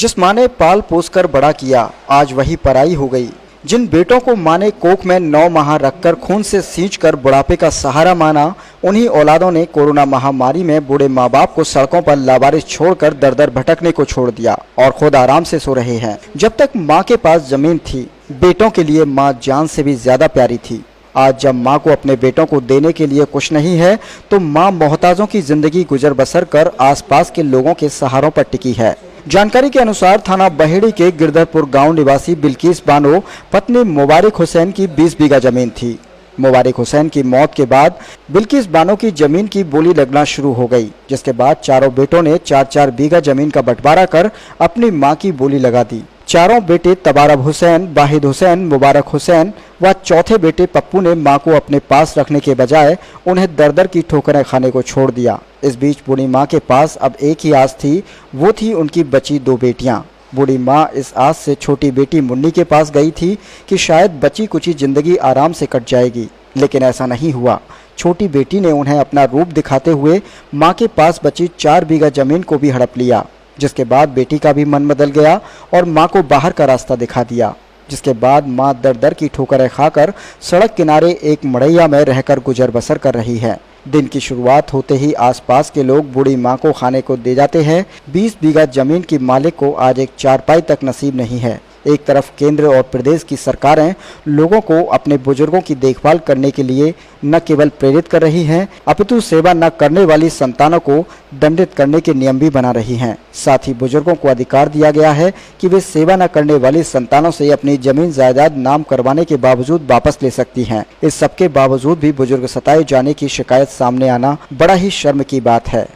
जिस माँ ने पाल पोस कर बड़ा किया, आज वही पराई हो गई। जिन बेटों को माँ ने कोख में 9 माह रखकर खून से सींचकर बुढ़ापे का सहारा माना, उन्हीं औलादों ने कोरोना महामारी में बूढ़े माँ बाप को सड़कों पर लावारिस छोड़कर दर दर भटकने को छोड़ दिया और खुद आराम से सो रहे हैं। जब तक माँ के पास जमीन थी, बेटों के लिए माँ जान से भी ज्यादा प्यारी थी। आज जब माँ को अपने बेटों को देने के लिए कुछ नहीं है, तो माँ मोहताजों की जिंदगी गुजर बसर कर आसपास के लोगों के सहारों पर टिकी है। जानकारी के अनुसार थाना बहेड़ी के गिरधरपुर गांव निवासी बिल्किस बानो पत्नी मुबारक हुसैन की 20 बीघा जमीन थी। मुबारक हुसैन की मौत के बाद बिल्किस बानो की जमीन की बोली लगना शुरू हो गई, जिसके बाद चारों बेटों ने 4-4 बीघा जमीन का बंटवारा कर अपनी मां की बोली लगा दी। चारों बेटे तबारब हुसैन, वाहिद हुसैन, मुबारक हुसैन व चौथे बेटे पप्पू ने मां को अपने पास रखने के बजाय उन्हें दर दर की ठोकरें खाने को छोड़ दिया। इस बीच बूढ़ी मां के पास अब एक ही आस थी, वो थी उनकी बची 2 बेटियां। बूढ़ी माँ इस आस से छोटी बेटी मुन्नी के पास गई थी कि शायद बची कुची जिंदगी आराम से कट जाएगी, लेकिन ऐसा नहीं हुआ। छोटी बेटी ने उन्हें अपना रूप दिखाते हुए माँ के पास बची 4 बीघा जमीन को भी हड़प लिया, जिसके बाद बेटी का भी मन बदल गया और माँ को बाहर का रास्ता दिखा दिया। जिसके बाद माँ दर दर की ठोकरें खाकर सड़क किनारे एक मड़ैया में रहकर गुजर बसर कर रही है। दिन की शुरुआत होते ही आसपास के लोग बूढ़ी माँ को खाने को दे जाते हैं। 20 बीघा जमीन की मालिक को आज एक चारपाई तक नसीब नहीं है। एक तरफ केंद्र और प्रदेश की सरकारें लोगों को अपने बुजुर्गों की देखभाल करने के लिए न केवल प्रेरित कर रही हैं, अपितु सेवा न करने वाली संतानों को दंडित करने के नियम भी बना रही हैं। साथ ही बुजुर्गों को अधिकार दिया गया है कि वे सेवा न करने वाली संतानों से अपनी जमीन जायदाद नाम करवाने के बावजूद वापस ले सकती हैं। इस सबके बावजूद भी बुजुर्ग सताए जाने की शिकायत सामने आना बड़ा ही शर्म की बात है।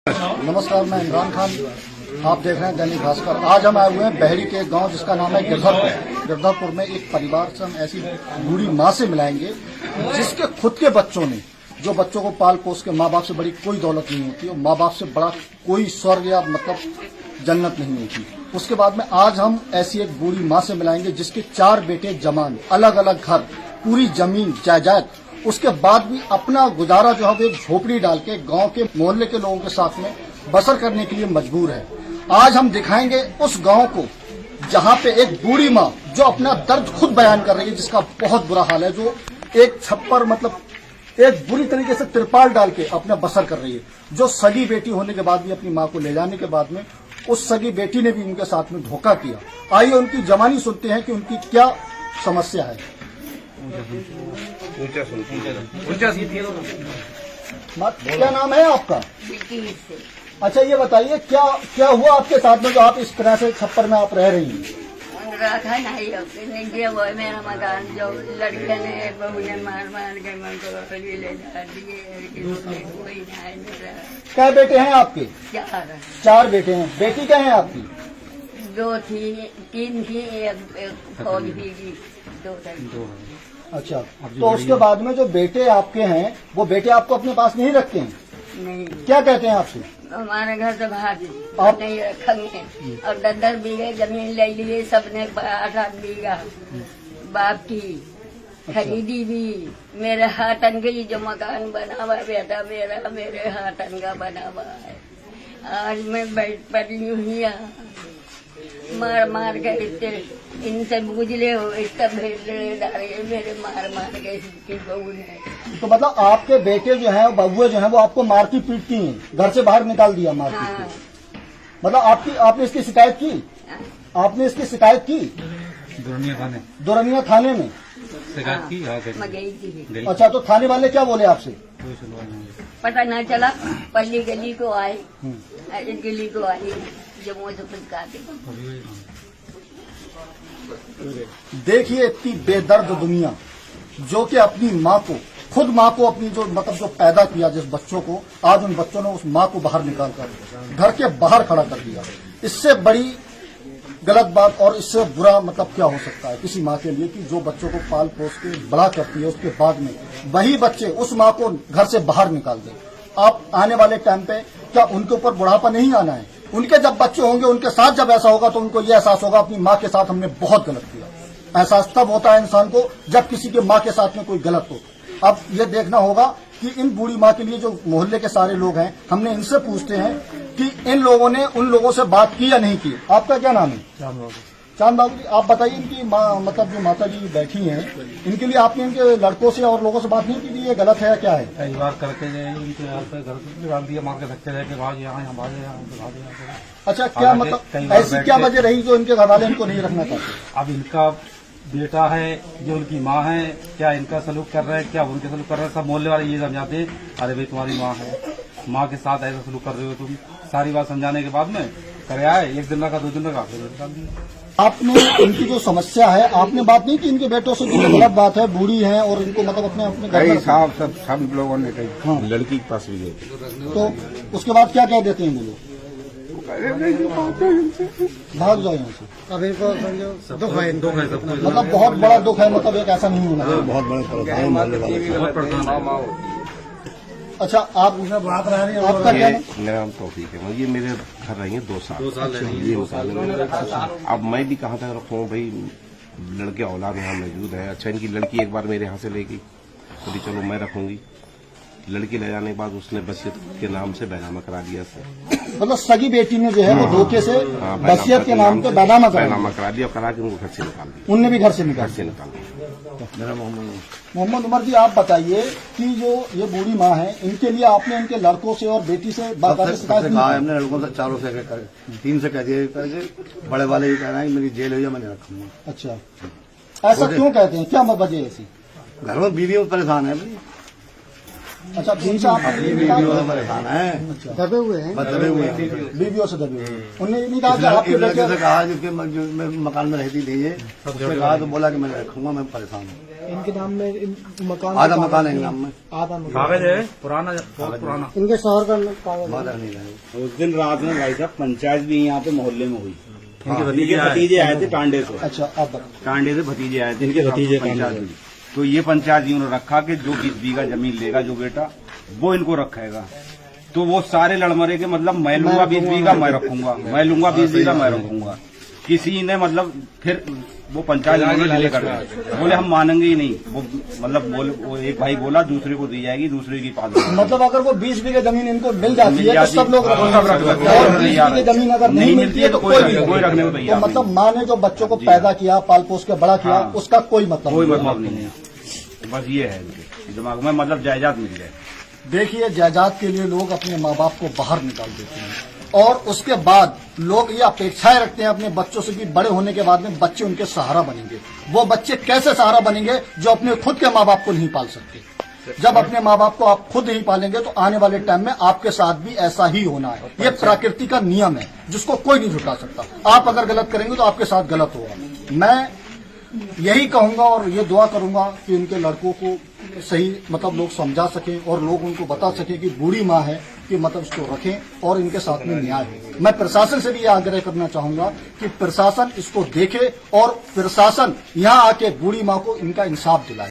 नमस्कार, मैं इमरान खान, आप देख रहे हैं दैनिक भास्कर। आज हम आए हुए हैं बहेड़ी के एक गांव जिसका नाम है गिरधरपुर। गिरधरपुर में एक परिवार से हम ऐसी बूढ़ी माँ से मिलाएंगे जिसके खुद के बच्चों ने, जो बच्चों को पाल पोस के, माँ बाप से बड़ी कोई दौलत नहीं होती और माँ बाप से बड़ा कोई स्वर्ग या मतलब जन्नत नहीं होती। उसके बाद में आज हम ऐसी एक बूढ़ी माँ से मिलाएंगे जिसके 4 बेटे जवान, अलग अलग घर, पूरी जमीन जायदाद, उसके बाद भी अपना गुजारा जो है वो एक झोपड़ी डाल के गाँव के मोहल्ले के लोगों के साथ में बसर करने के लिए मजबूर है। आज हम दिखाएंगे उस गांव को जहां पे एक बूढ़ी माँ जो अपना दर्द खुद बयान कर रही है, जिसका बहुत बुरा हाल है, जो एक छप्पर मतलब एक बुरी तरीके से तिरपाल डाल के अपना बसर कर रही है, जो सगी बेटी होने के बाद भी अपनी माँ को ले जाने के बाद में उस सगी बेटी ने भी उनके साथ में धोखा किया। आइए उनकी जवानी सुनते हैं कि उनकी क्या समस्या है। क्या नाम है आपका? अच्छा, ये बताइए क्या क्या हुआ आपके साथ में जो आप इस तरह से छप्पर में आप रह रही हैं? रखा नहीं वो मेरा मकान, जो लड़के ने बहू ने मार मार के मन को ले जा दिए। क्या बेटे हैं आपके? 4 बेटे हैं। बेटी क्या है आपकी? 2 थी, 3 थी, एक फौज भी थी, 2 अच्छा, तो उसके बाद में जो बेटे आपके हैं वो बेटे आपको अपने पास नहीं रखते हैं? नहीं। क्या कहते हैं आपसे? हमारे घर से भाग आप नहीं रखेंगे और 10-10 बीघे जमीन ले लिए सबने, 8-8 बीघा बाप की खरीदी भी। मेरे हाथन की जो मकान बना हुआ बेटा मेरा, मेरे हाथन का बना हुआ है। आज मैं बैठ पड़ी हुई मार मार के इनसे बुझले हो, इसका भेज डाले मेरे मार मार के इसकी बहू ने। तो मतलब आपके बेटे जो हैं, बबुए जो हैं, वो आपको मारती पीटती हैं, घर से बाहर निकाल दिया मारती? हाँ। मतलब आपने इसकी शिकायत की? आपने इसकी शिकायत की? दोरनिया थाने में शिकायत की? मैं गई थी। अच्छा, तो थाने वाले क्या बोले आपसे? पता न चला, पल्ली गली को आए, गली को आई, जब मुझे कुछ कहते। देखिए इतनी बेदर्द दुनिया, जो कि अपनी माँ को, खुद माँ को अपनी जो मतलब जो पैदा किया जिस बच्चों को, आज उन बच्चों ने उस माँ को बाहर निकाल कर घर के बाहर खड़ा कर दिया। इससे बड़ी गलत बात और इससे बुरा मतलब क्या हो सकता है किसी माँ के लिए कि जो बच्चों को पाल पोस के बड़ा करती है, उसके बाद में वही बच्चे उस माँ को घर से बाहर निकाल दे। आप आने वाले टाइम पे क्या उनके ऊपर बुढ़ापा नहीं आना है? उनके जब बच्चे होंगे, उनके साथ जब ऐसा होगा तो उनको ये एहसास होगा अपनी माँ के साथ हमने बहुत गलत किया। एहसास तब होता है इंसान को जब किसी के माँ के साथ में कोई गलत हो। अब ये देखना होगा कि इन बूढ़ी माँ के लिए जो मोहल्ले के सारे लोग हैं, हमने इनसे पूछते हैं कि इन लोगों ने उन लोगों से बात की या नहीं की। आपका क्या नाम है? चांद बाबू जी, आप बताइए इनकी माँ, मतलब जो माता जी बैठी हैं, इनके लिए आपने इनके लड़कों से और लोगों से बात नहीं की कि ये गलत है या क्या है? कई बार करके गए, इनके यहाँ पे घर पे डाल दिया, मार के धक्के रह के भाग यहाँ भागे यहाँ भागे यहाँ। अच्छा, क्या मतलब ऐसी क्या वजह रही जो इनके घर वाले इनको नहीं रखना चाहते? अब इनका बेटा है, जो उनकी माँ है, क्या इनका सलूक कर रहे हैं, क्या उनके सलूक कर रहे हैं, सब मोहल्ले वाले ये समझाते हैं, अरे भाई तुम्हारी माँ है, माँ के साथ ऐसा सलूक कर रहे हो तुम। सारी बात समझाने के बाद में करे आए, एक दिन रखा, 2 दिन रखा, फिर निकाल दिया। आपने इनकी जो समस्या है, आपने बात नहीं की इनके बेटों से कि ये गलत बात है, बूढ़ी है और इनको मतलब अपने अपने घर में साहब सब लोगों ने कही। हाँ। लड़की के पास भी गए तो उसके बाद क्या कह देते हैं वो लोग? भाग जाओ यहाँ से। अब इनको दुख है सबको, मतलब बहुत बड़ा दुख है, मतलब एक ऐसा नहीं होना चाहिए। बहुत बड़े बहुत परेशान। अच्छा, आप बात रह रही है, आपका क्या नाम? मेरा नाम तौफीक है। ये मेरे घर रही है 2 साल। ये साल अब मैं भी कहाँ तक रखूँ भाई, लड़के औलाद यहाँ मौजूद है। अच्छा, इनकी लड़की एक बार मेरे यहाँ से ले गई, बोली चलो मैं रखूंगी। लड़की ले जाने के बाद उसने बसियत के नाम से बैनामा करा दिया। मतलब सगी बेटी ने जो है वो धोखे से बसियत के नाम पे बैनामा करा दिया, करा के उनको घर से निकाल दिया। उनने भी घर से निकाल दिया। मेरा मोहम्मद उमर जी, आप बताइए कि जो ये बूढ़ी माँ है, इनके लिए आपने इनके लड़कों से और बेटी से बाकायदा शिकायत की? हमने लड़कों से 4 से 3 से कह दिए करके, बड़े वाले ये कह रहे हैं मेरी जेल हुई है, मैं नहीं रखूंगा। अच्छा, ऐसा क्यों कहते हैं, क्या वजह है ऐसी? घर में बीवियों परेशान है भाई। अच्छा, बीवियों बीवियों से परेशान है, दबे हुए हैं, दबे हुए हैं, बीवियों से दबे हुए हैं। उन्होंने ये नहीं कहा कि आपके लड़के बेटे से कहा जिसके मकान में रहती थी ये, उसने कहा तो बोला कि मैं रखूंगा, मैं परेशान हूँ। इनके नाम में मकान, आधा मकान है इनके नाम में, आधा मकान कागज है पुराना, बहुत पुराना। इनके शहर का कागज बाहर नहीं रहे। उस दिन रात में भाई साहब पंचायत भी यहाँ पे मोहल्ले में हुई। इनके भतीजे आए थे टांडे से। अच्छा, आप बताओ। टांडे से भतीजे आए थे, इनके भतीजे पंचायत हुई। तो ये पंचायत उन्होंने रखा कि जो 20 बीघा जमीन लेगा जो बेटा, वो इनको रखेगा। तो वो सारे लड़मरे के मतलब मैं लूंगा 20 बीघा मैं रखूंगा, मैं लूंगा 20 बीघा मैं रखूंगा। किसी ने मतलब फिर वो पंचायत डिले कर दिया, बोले हम मानेंगे ही नहीं। वो मतलब वो एक भाई बोला दूसरे को दी जाएगी, दूसरे की पास। मतलब अगर वो 20 बीघे जमीन इनको मिल जाती है तो सब लोग रख सकते हैं, और 20 बीघे जमीन अगर नहीं मिलती है तो कोई रखने को तो तैयार। मतलब माँ ने जो बच्चों को पैदा किया, पाल पोस के बड़ा किया, उसका कोई मतलब कोई मतलब नहीं है। बस ये है इनके दिमाग में, मतलब जायदाद मिल जाए। देखिए, जायदाद के लिए लोग अपने माँ बाप को बाहर निकाल देते हैं और उसके बाद लोग ये अपेक्षाएं रखते हैं अपने बच्चों से कि बड़े होने के बाद में बच्चे उनके सहारा बनेंगे। वो बच्चे कैसे सहारा बनेंगे जो अपने खुद के माँ बाप को नहीं पाल सकते? जब अपने माँ बाप को आप खुद नहीं पालेंगे तो आने वाले टाइम में आपके साथ भी ऐसा ही होना है। ये प्रकृति का नियम है जिसको कोई नहीं झुका सकता। आप अगर गलत करेंगे तो आपके साथ गलत होगा। मैं यही कहूंगा और ये दुआ करूंगा कि इनके लड़कों को सही मतलब लोग समझा सकें और लोग उनको बता सकें कि बूढ़ी माँ है कि मतलब इसको रखें और इनके साथ में न्याय हो। मैं प्रशासन से भी ये आग्रह करना चाहूंगा कि प्रशासन इसको देखे और प्रशासन यहाँ आके बूढ़ी माँ को इनका इंसाफ दिलाए।